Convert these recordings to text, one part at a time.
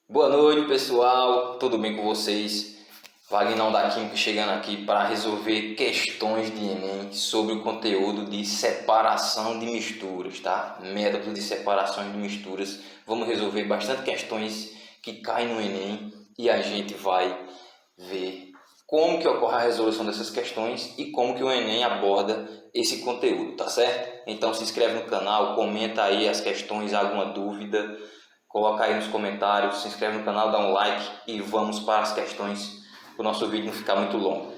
Boa noite, pessoal. Tudo bem com vocês? Vagnão da Química chegando aqui para resolver questões de Enem sobre o conteúdo de separação de misturas, tá? Método de separação de misturas. Vamos resolver bastante questões que caem no Enem e a gente vai ver como que ocorre a resolução dessas questões e como que o Enem aborda esse conteúdo, tá certo? Então se inscreve no canal, comenta aí as questões, alguma dúvida. Coloca aí nos comentários, se inscreve no canal, dá um like e vamos para as questões para o nosso vídeo não ficar muito longo.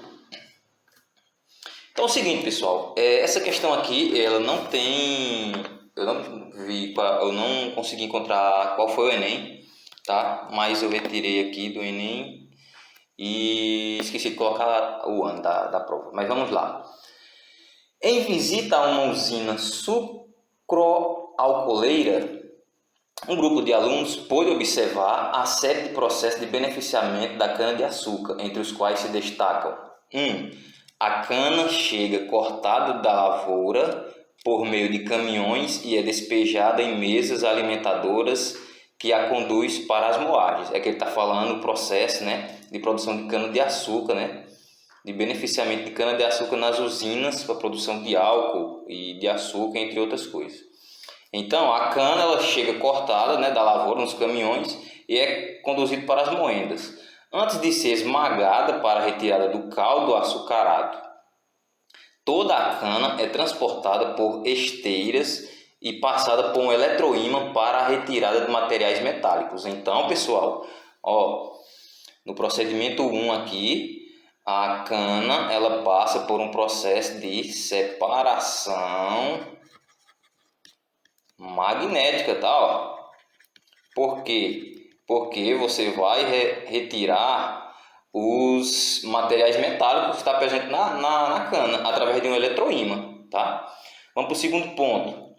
Então é o seguinte, pessoal, essa questão aqui, ela não tem, eu não consegui encontrar qual foi o Enem, tá? Mas eu retirei aqui do Enem e esqueci de colocar o ano da prova. Mas vamos lá. Em visita a uma usina sucroalcooleira, um grupo de alunos pôde observar a série de processos de beneficiamento da cana-de-açúcar, entre os quais se destacam: 1. A cana chega cortada da lavoura por meio de caminhões e é despejada em mesas alimentadoras que a conduz para as moagens. É que ele está falando o processo, né, de produção de cana-de-açúcar, né, de beneficiamento de cana-de-açúcar nas usinas para a produção de álcool e de açúcar, entre outras coisas. Então, a cana ela chega cortada, né, da lavoura nos caminhões e é conduzida para as moendas, antes de ser esmagada para a retirada do caldo açucarado. Toda a cana é transportada por esteiras e passada por um eletroímã para a retirada de materiais metálicos. Então, pessoal, no procedimento 1 aqui, a cana ela passa por um processo de separação magnética, tá? Por quê? Porque você vai retirar os materiais metálicos que está presente na cana através de um eletroímã, tá? Vamos para o segundo ponto.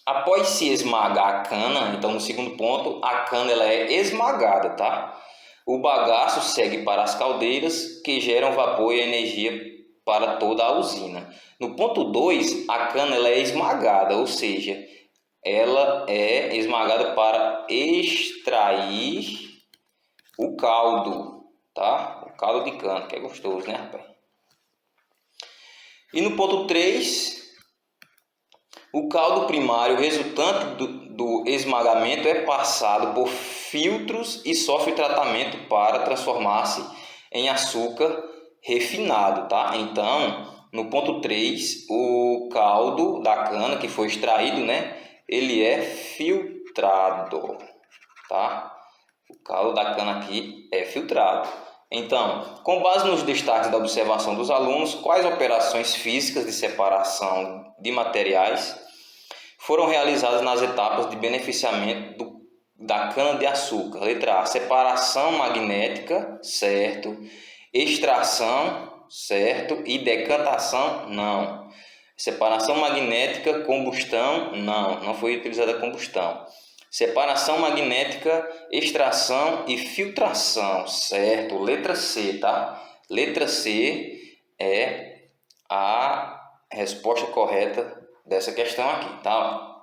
Após se esmagar a cana, então no segundo ponto, a cana ela é esmagada, tá? O bagaço segue para as caldeiras que geram vapor e energia para toda a usina. No ponto 2, a cana ela é esmagada, ou seja, ela é esmagada para extrair o caldo, tá? O caldo de cana, que é gostoso, né, rapaz? E no ponto 3, o caldo primário resultante do esmagamento é passado por filtros e sofre tratamento para transformar-se em açúcar refinado, tá? Então, no ponto 3, o caldo da cana que foi extraído, né? Ele é filtrado, tá? O caldo da cana aqui é filtrado. Então, com base nos destaques da observação dos alunos, quais operações físicas de separação de materiais foram realizadas nas etapas de beneficiamento da cana-de-açúcar? Letra A, separação magnética, certo. Extração, certo. E decantação, não. Separação magnética, combustão, não foi utilizada combustão. Separação magnética, extração e filtração, certo? Letra C, tá? Letra C é a resposta correta dessa questão aqui, tá?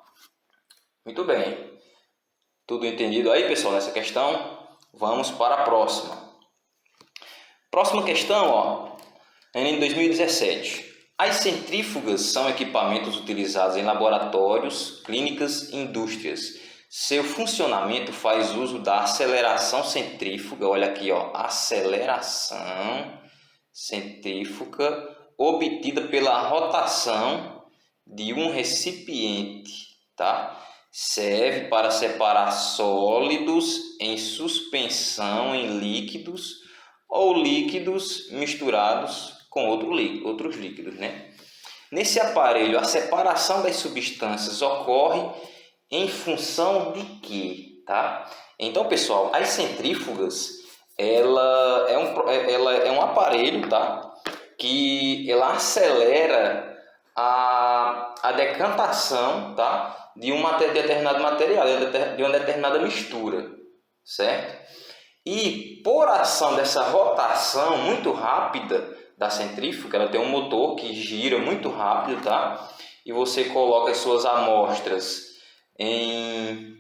Muito bem. Tudo entendido aí, pessoal, nessa questão? Vamos para a próxima. Próxima questão, Enem 2017. As centrífugas são equipamentos utilizados em laboratórios, clínicas e indústrias. Seu funcionamento faz uso da aceleração centrífuga, olha aqui, aceleração centrífuga obtida pela rotação de um recipiente, tá? Serve para separar sólidos em suspensão em líquidos ou líquidos misturados com outros líquidos, né? Nesse aparelho, a separação das substâncias ocorre em função de quê, tá? Então, pessoal, as centrífugas, ela é um aparelho, tá? Que ela acelera a decantação, tá? De um determinado material, de uma determinada mistura, certo? E por ação dessa rotação muito rápida da centrífuga, ela tem um motor que gira muito rápido, tá? E você coloca as suas amostras em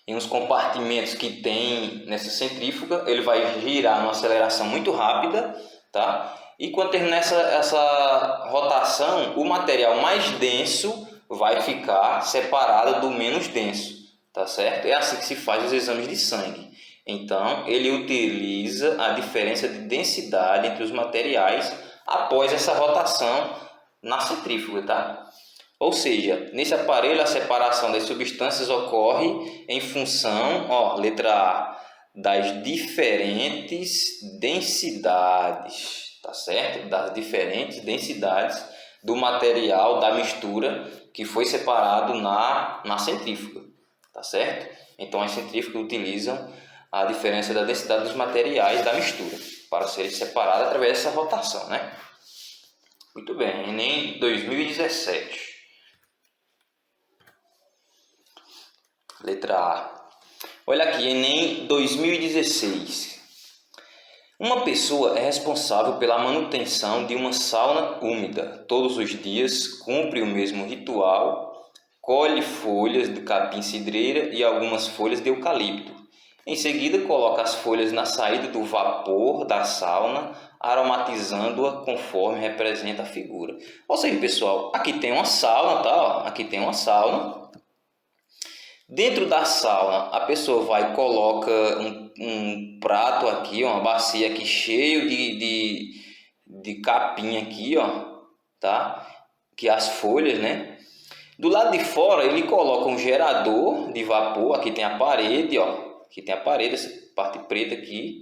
em uns compartimentos que tem nessa centrífuga, ele vai girar numa aceleração muito rápida, tá? E quando terminar essa rotação, o material mais denso vai ficar separado do menos denso, tá certo? É assim que se faz os exames de sangue. Então, ele utiliza a diferença de densidade entre os materiais após essa rotação na centrífuga, tá? Ou seja, nesse aparelho a separação das substâncias ocorre em função, ó, letra A, das diferentes densidades, tá certo? Das diferentes densidades do material da mistura que foi separado na centrífuga, tá certo? Então as centrífugas utilizam a diferença da densidade dos materiais da mistura para serem separados através dessa rotação, né? Muito bem, Enem 2017. Letra A. Olha aqui, Enem 2016. Uma pessoa é responsável pela manutenção de uma sauna úmida. Todos os dias cumpre o mesmo ritual, colhe folhas de capim-cidreira e algumas folhas de eucalipto. Em seguida, coloca as folhas na saída do vapor da sauna, aromatizando-a conforme representa a figura. Ou seja, pessoal, aqui tem uma sauna, tá? Ó, aqui tem uma sauna. Dentro da sauna, a pessoa vai e coloca um prato aqui, uma bacia aqui cheio de capim aqui, ó, tá? Que é as folhas, né? Do lado de fora, ele coloca um gerador de vapor. Aqui tem a parede, ó. Aqui tem a parede, essa parte preta aqui.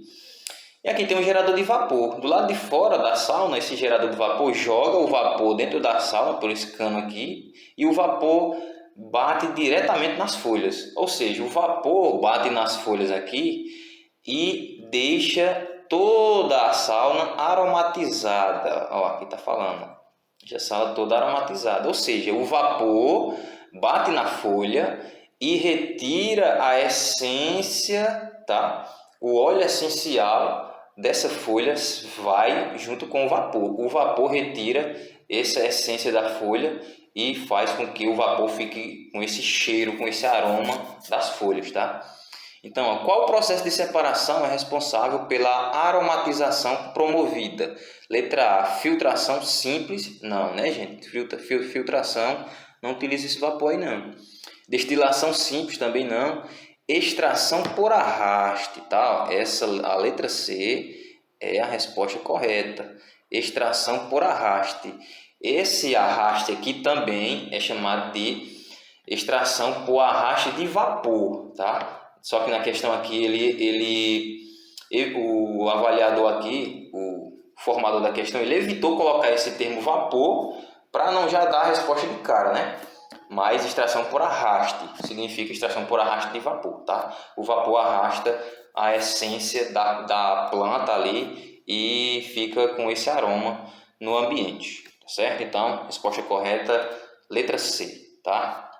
E aqui tem um gerador de vapor. Do lado de fora da sauna, esse gerador de vapor joga o vapor dentro da sauna, por esse cano aqui, e o vapor bate diretamente nas folhas. Ou seja, o vapor bate nas folhas aqui e deixa toda a sauna aromatizada. Ó, aqui está falando. Deixa a sauna toda aromatizada. Ou seja, o vapor bate na folha e retira a essência, tá? O óleo essencial dessa folha vai junto com o vapor. O vapor retira essa essência da folha e faz com que o vapor fique com esse cheiro, com esse aroma das folhas, tá? Então, ó, qual o processo de separação é responsável pela aromatização promovida? Letra A, filtração simples. Não, né, gente? Filtração, não utiliza esse vapor aí, não. Destilação simples também não. Extração por arraste, tá? Essa, a letra C é a resposta correta. Extração por arraste. Esse arraste aqui também é chamado de extração por arraste de vapor, tá? Só que na questão aqui, o avaliador aqui, o formador da questão, ele evitou colocar esse termo vapor para não já dar a resposta de cara, né? Mas extração por arraste significa extração por arraste de vapor, tá? O vapor arrasta a essência da planta ali e fica com esse aroma no ambiente, tá certo? Então, resposta correta, letra C, tá?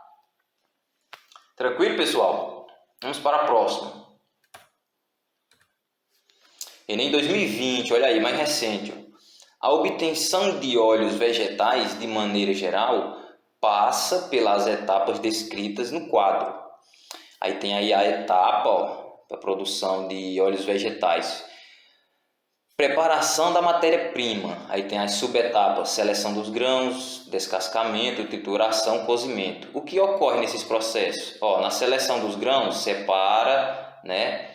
Tranquilo, pessoal? Vamos para a próxima. Enem 2020, olha aí, mais recente. A obtenção de óleos vegetais, de maneira geral, passa pelas etapas descritas no quadro. Aí tem aí a etapa da produção de óleos vegetais. Preparação da matéria-prima. Aí tem as subetapas: seleção dos grãos, descascamento, trituração, cozimento. O que ocorre nesses processos? Ó, na seleção dos grãos, separa, né,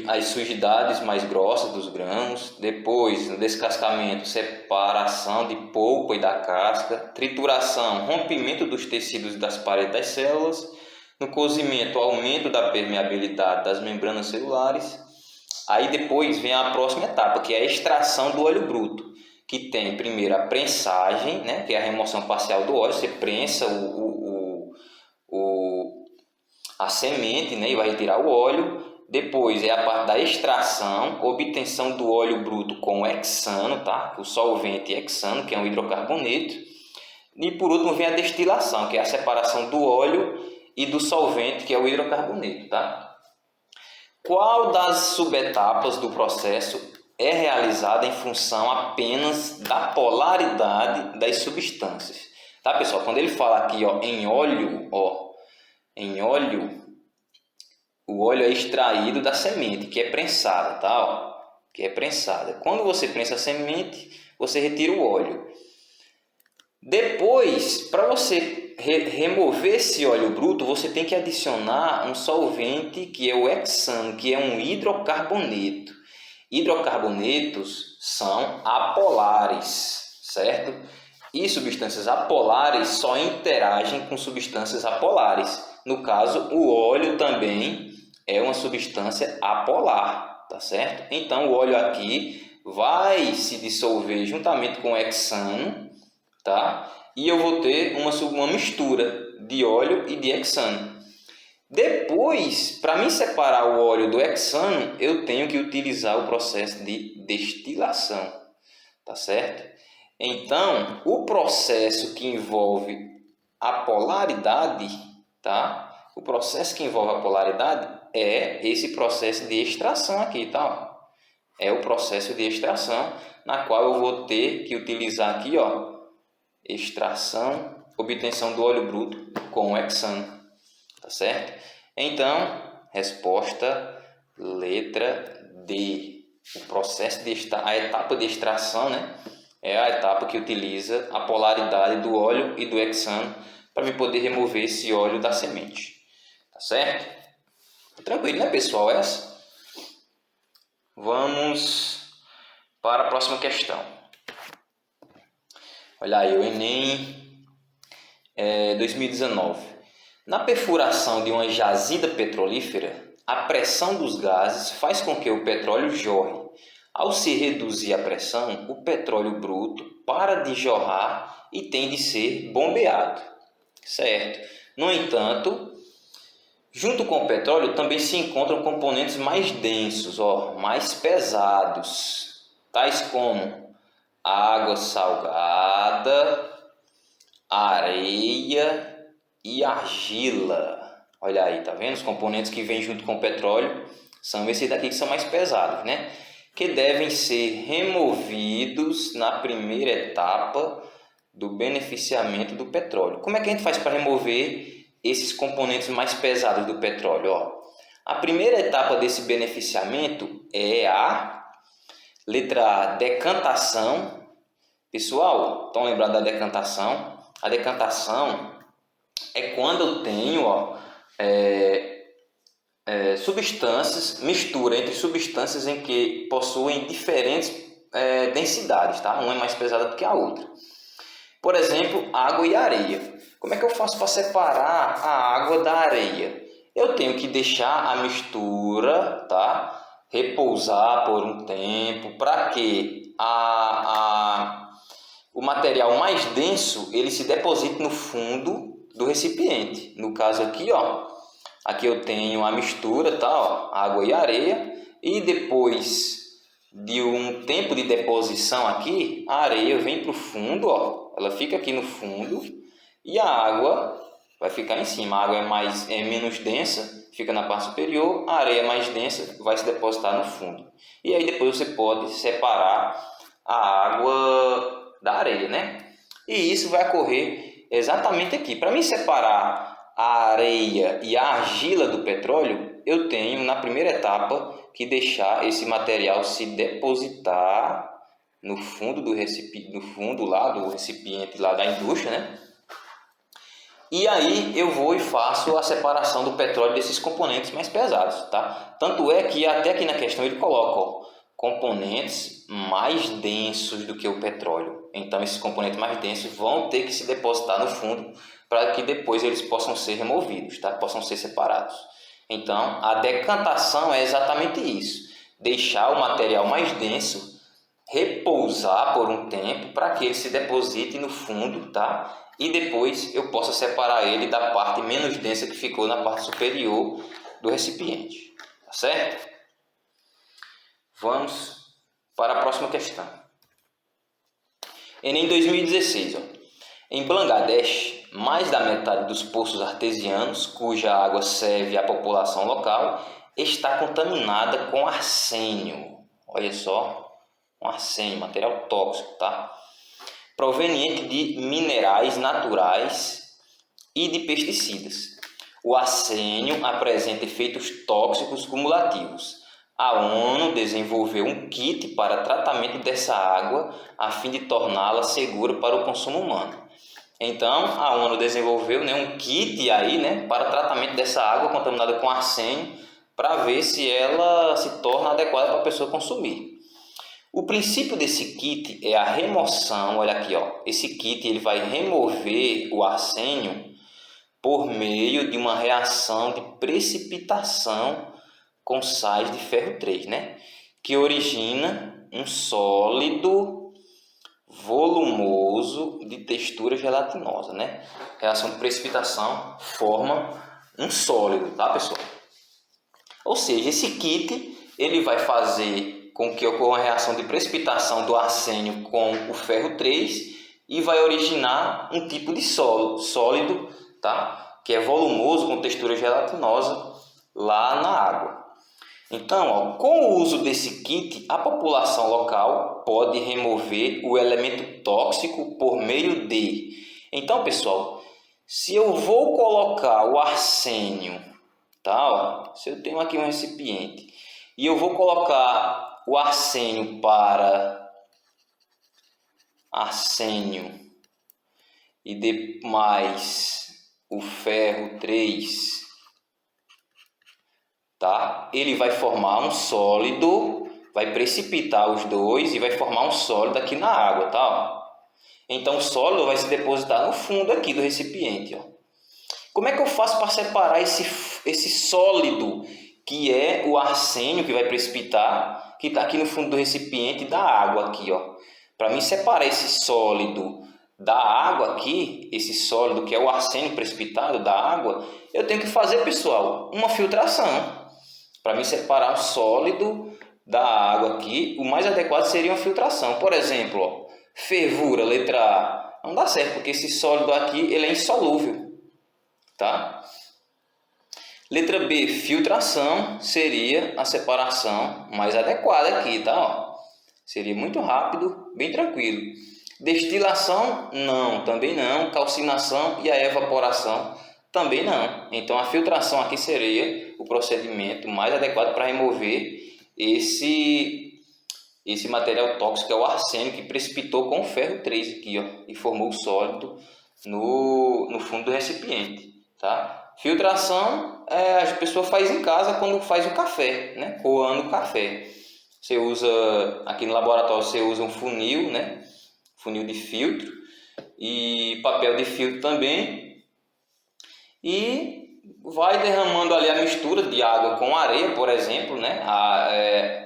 as sujidades mais grossas dos grãos. Depois, no descascamento, separação de polpa e da casca. Trituração, rompimento dos tecidos das paredes das células. No cozimento, aumento da permeabilidade das membranas celulares. Aí depois vem a próxima etapa, que é a extração do óleo bruto, que tem primeiro a prensagem, né, que é a remoção parcial do óleo. Você prensa a semente, né, e vai retirar o óleo. Depois é a parte da extração, obtenção do óleo bruto com hexano, tá? O solvente hexano, que é um hidrocarboneto. E por último vem a destilação, que é a separação do óleo e do solvente, que é o hidrocarboneto, tá? Qual das subetapas do processo é realizada em função apenas da polaridade das substâncias? Tá, pessoal? Quando ele fala aqui, ó, em óleo, o óleo é extraído da semente, que é prensada, tá? Ó, que é prensada. Quando você prensa a semente, você retira o óleo. Depois, para você remover esse óleo bruto, você tem que adicionar um solvente que é o hexano, que é um hidrocarboneto. Hidrocarbonetos são apolares, certo? E substâncias apolares só interagem com substâncias apolares. No caso, o óleo também é uma substância apolar, tá certo? Então, o óleo aqui vai se dissolver juntamente com o hexano, tá? E eu vou ter uma mistura de óleo e de hexano. Depois, para me separar o óleo do hexano, eu tenho que utilizar o processo de destilação, tá certo? Então, o processo que envolve a polaridade, tá? O processo que envolve a polaridade é esse processo de extração aqui, tá? É o processo de extração, na qual eu vou ter que utilizar aqui, ó, extração, obtenção do óleo bruto com o hexano, tá certo? Então, resposta letra D. O processo a etapa de extração, né, é a etapa que utiliza a polaridade do óleo e do hexano para eu poder remover esse óleo da semente, tá certo? Tranquilo, né, pessoal? Essa. Vamos para a próxima questão. Olha aí, o Enem 2019. Na perfuração de uma jazida petrolífera, a pressão dos gases faz com que o petróleo jorre. Ao se reduzir a pressão, o petróleo bruto para de jorrar e tem de ser bombeado, certo? No entanto, junto com o petróleo também se encontram componentes mais densos, mais pesados, tais como água salgada, areia e argila. Olha aí, tá vendo? Os componentes que vêm junto com o petróleo são esses daqui que são mais pesados, né? Que devem ser removidos na primeira etapa do beneficiamento do petróleo. Como é que a gente faz para remover esses componentes mais pesados do petróleo? A primeira etapa desse beneficiamento é a letra A, decantação. Pessoal, estão lembrados da decantação? A decantação é quando eu tenho substâncias, mistura entre substâncias em que possuem diferentes densidades, tá? Uma é mais pesada do que a outra. Por exemplo, água e areia. Como é que eu faço para separar a água da areia? Eu tenho que deixar a mistura, tá, repousar por um tempo para que o material mais denso ele se deposite no fundo do recipiente. No caso aqui, aqui eu tenho a mistura, tá, água e areia, e depois de um tempo de deposição aqui, a areia vem para o fundo, ela fica aqui no fundo e a água vai ficar em cima. A água é menos densa, fica na parte superior, a areia mais densa vai se depositar no fundo. E aí depois você pode separar a água da areia, né? E isso vai ocorrer exatamente aqui. Para mim separar a areia e a argila do petróleo, eu tenho na primeira etapa que deixar esse material se depositar no fundo do recipiente, lá da indústria, né? E aí eu vou e faço a separação do petróleo desses componentes mais pesados, tá? Tanto é que até aqui na questão ele coloca componentes mais densos do que o petróleo. Então esses componentes mais densos vão ter que se depositar no fundo para que depois eles possam ser removidos, tá? Possam ser separados. Então a decantação é exatamente isso: deixar o material mais denso repousar por um tempo para que ele se deposite no fundo, tá? E depois eu possa separar ele da parte menos densa que ficou na parte superior do recipiente, tá certo? Vamos para a próxima questão. Enem 2016. Em Bangladesh, mais da metade dos poços artesianos, cuja água serve à população local, está contaminada com arsênio. Olha só, um arsênio, material tóxico, tá? Proveniente de minerais naturais e de pesticidas. o arsênio apresenta efeitos tóxicos cumulativos. A ONU desenvolveu um kit para tratamento dessa água a fim de torná-la segura para o consumo humano. Então, a ONU desenvolveu, um kit aí, para tratamento dessa água contaminada com arsênio, para ver se ela se torna adequada para a pessoa consumir. O princípio desse kit é a remoção, olha aqui, esse kit ele vai remover o arsênio por meio de uma reação de precipitação com sais de ferro 3, que origina um sólido volumoso de textura gelatinosa, Reação de precipitação forma um sólido, tá, pessoal? Ou seja, esse kit ele vai fazer com que ocorra uma reação de precipitação do arsênio com o ferro 3 e vai originar um tipo de sólido, tá? Que é volumoso com textura gelatinosa lá na água. Então, com o uso desse kit, a população local pode remover o elemento tóxico por meio de... Então, pessoal, se eu vou colocar o arsênio, tá? Se eu tenho aqui um recipiente e eu vou colocar o arsênio e demais o ferro 3, tá? Ele vai formar um sólido, vai precipitar os dois e vai formar um sólido aqui na água, tá? Então o sólido vai se depositar no fundo aqui do recipiente, Como é que eu faço para separar esse sólido que é o arsênio que vai precipitar, que está aqui no fundo do recipiente, da água aqui, Para mim separar esse sólido da água aqui, esse sólido que é o arsênio precipitado da água, eu tenho que fazer, pessoal, uma filtração. Para mim separar o sólido da água aqui, o mais adequado seria uma filtração. Por exemplo, fervura, letra A. Não dá certo, porque esse sólido aqui ele é insolúvel, tá? Letra B, filtração seria a separação mais adequada aqui, tá? Seria muito rápido, bem tranquilo. Destilação, não, também não. Calcinação e a evaporação, também não. Então a filtração aqui seria o procedimento mais adequado para remover esse material tóxico, que é o arsênio, que precipitou com o ferro 3 aqui, e formou o sólido no fundo do recipiente, tá? Filtração a pessoa faz em casa quando faz o café, coando o café. Você usa, aqui no laboratório você usa um funil, funil de filtro e papel de filtro também, e vai derramando ali a mistura de água com areia, por exemplo,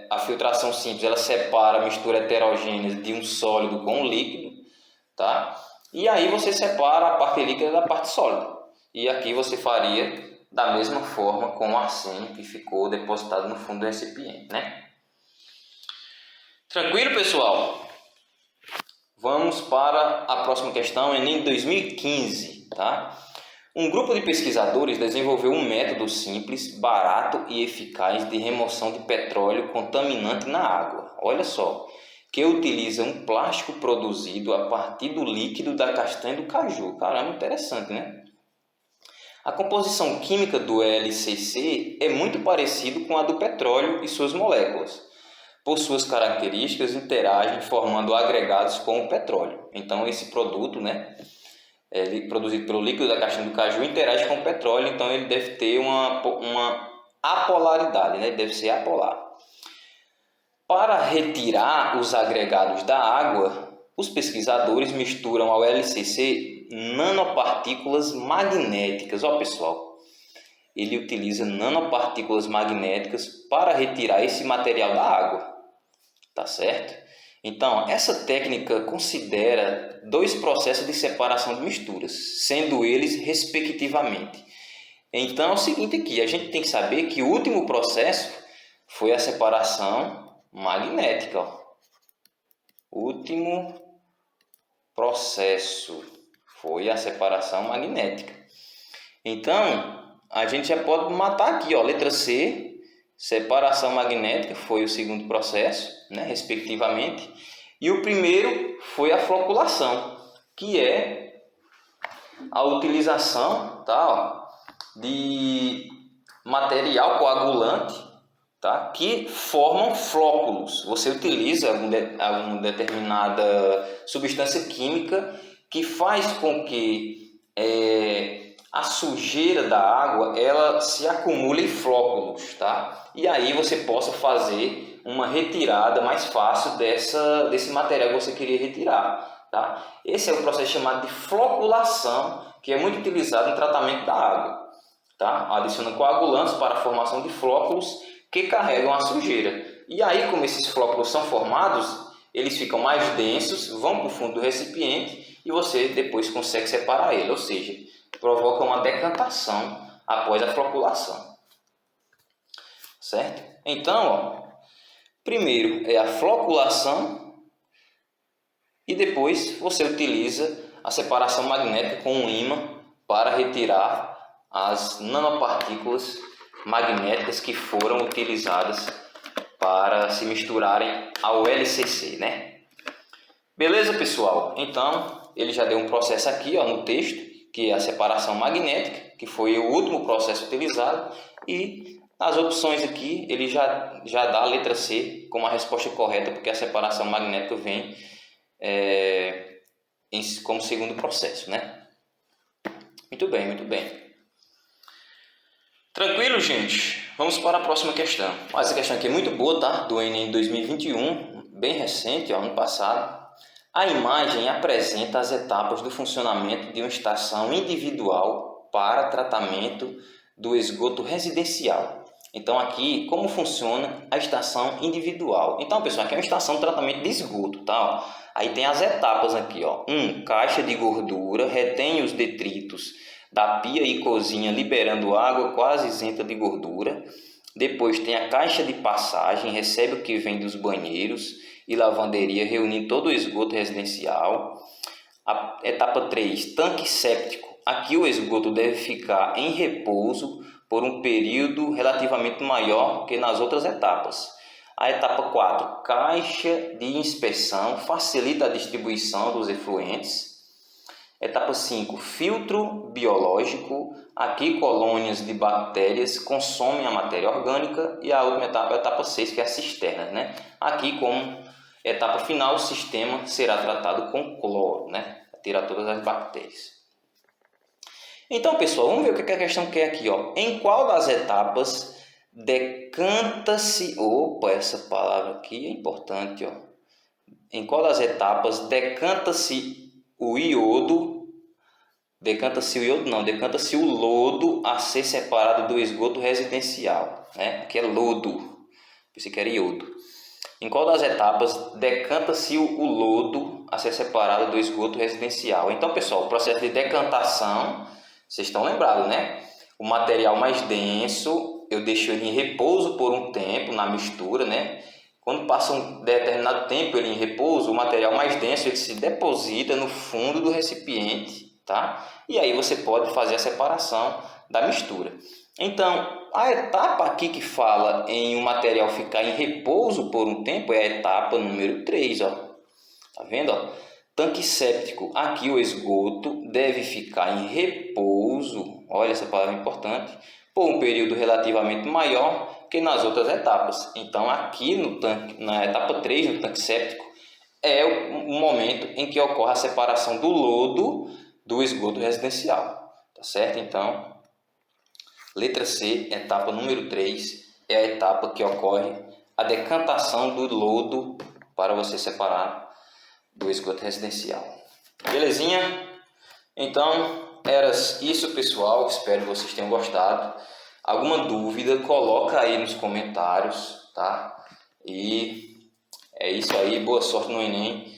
a filtração simples ela separa a mistura heterogênea de um sólido com um líquido, tá? E aí você separa a parte líquida da parte sólida. E aqui você faria da mesma forma com o arsênio que ficou depositado no fundo do recipiente, Tranquilo, pessoal? Vamos para a próxima questão, Enem 2015, tá? Um grupo de pesquisadores desenvolveu um método simples, barato e eficaz de remoção de petróleo contaminante na água. Olha só, que utiliza um plástico produzido a partir do líquido da castanha do caju. Caramba, interessante, A composição química do LCC é muito parecida com a do petróleo e suas moléculas. Por suas características, interagem formando agregados com o petróleo. Então, esse produto, ele produzido pelo líquido da castanha do caju, interage com o petróleo, então ele deve ter uma apolaridade, deve ser apolar. Para retirar os agregados da água, os pesquisadores misturam ao LCC nanopartículas magnéticas. Pessoal, ele utiliza nanopartículas magnéticas para retirar esse material da água, tá certo? Então, essa técnica considera dois processos de separação de misturas, sendo eles respectivamente. Então, é o seguinte aqui, a gente tem que saber que o último processo foi a separação magnética. O último processo foi a separação magnética. Então, a gente já pode matar aqui, letra C, separação magnética foi o segundo processo, respectivamente. E o primeiro foi a floculação, que é a utilização, de material coagulante, tá? Que formam flóculos. Você utiliza alguma determinada substância química que faz com que a sujeira da água ela se acumule em flóculos, tá? E aí você possa fazer uma retirada mais fácil desse material que você queria retirar, tá? Esse é o processo chamado de floculação, que é muito utilizado no tratamento da água, tá? Adiciona coagulantes para a formação de flóculos que carregam a sujeira. E aí, como esses flóculos são formados, eles ficam mais densos, vão para o fundo do recipiente e você depois consegue separar ele, ou seja, provoca uma decantação após a floculação. Certo? Então, ó, primeiro é a floculação e depois você utiliza a separação magnética com um ímã para retirar as nanopartículas magnéticas que foram utilizadas para se misturarem ao LCC, né? Beleza, pessoal? Então, ele já deu um processo aqui, ó, no texto, que é a separação magnética, que foi o último processo utilizado, e as opções aqui ele já dá a letra C como a resposta correta, porque a separação magnética vem como segundo processo, né? Muito bem, muito bem. Tranquilo, gente? Vamos para a próxima questão. Essa questão aqui é muito boa, tá? Do Enem 2021, bem recente, ó, ano passado. A imagem apresenta as etapas do funcionamento de uma estação individual para tratamento do esgoto residencial. Então aqui, como funciona a estação individual? Então, pessoal, aqui é uma estação de tratamento de esgoto, tá? Aí tem as etapas aqui, ó. Caixa de gordura, retém os detritos da pia e cozinha, liberando água quase isenta de gordura. Depois tem a caixa de passagem, recebe o que vem dos banheiros e lavanderia, reunindo todo o esgoto residencial. A etapa 3, tanque séptico. Aqui o esgoto deve ficar em repouso por um período relativamente maior que nas outras etapas. A etapa 4, caixa de inspeção, facilita a distribuição dos efluentes. Etapa 5, filtro biológico. Aqui colônias de bactérias consomem a matéria orgânica. E a última etapa é a etapa 6, que é a cisterna, né? Aqui, como etapa final, o sistema será tratado com cloro, né? Para tirar todas as bactérias. Então, pessoal, vamos ver o que a questão quer aqui, ó. Em qual das etapas decanta-se... Opa, essa palavra aqui é importante, ó. Em qual das etapas decanta-se o iodo... Decanta-se o lodo a ser separado do esgoto residencial, né? Aqui é lodo, pensei que era iodo. Em qual das etapas decanta-se o lodo a ser separado do esgoto residencial? Então, pessoal, o processo de decantação, vocês estão lembrados, né? O material mais denso, eu deixo ele em repouso por um tempo na mistura, né? Quando passa um determinado tempo ele em repouso, o material mais denso ele se deposita no fundo do recipiente, tá? E aí você pode fazer a separação da mistura. Então, a etapa aqui que fala em o material ficar em repouso por um tempo é a etapa número 3, ó. Tá vendo, ó? Tanque séptico. Aqui o esgoto deve ficar em repouso, olha essa palavra importante, por um período relativamente maior que nas outras etapas. Então, aqui no tanque, na etapa 3, no tanque séptico, é o momento em que ocorre a separação do lodo do esgoto residencial, tá certo? Então, letra C, etapa número 3, é a etapa que ocorre a decantação do lodo para você separar do esgoto residencial. Belezinha? Então, era isso, pessoal. Espero que vocês tenham gostado. Alguma dúvida, coloca aí nos comentários, tá? E é isso aí. Boa sorte no Enem.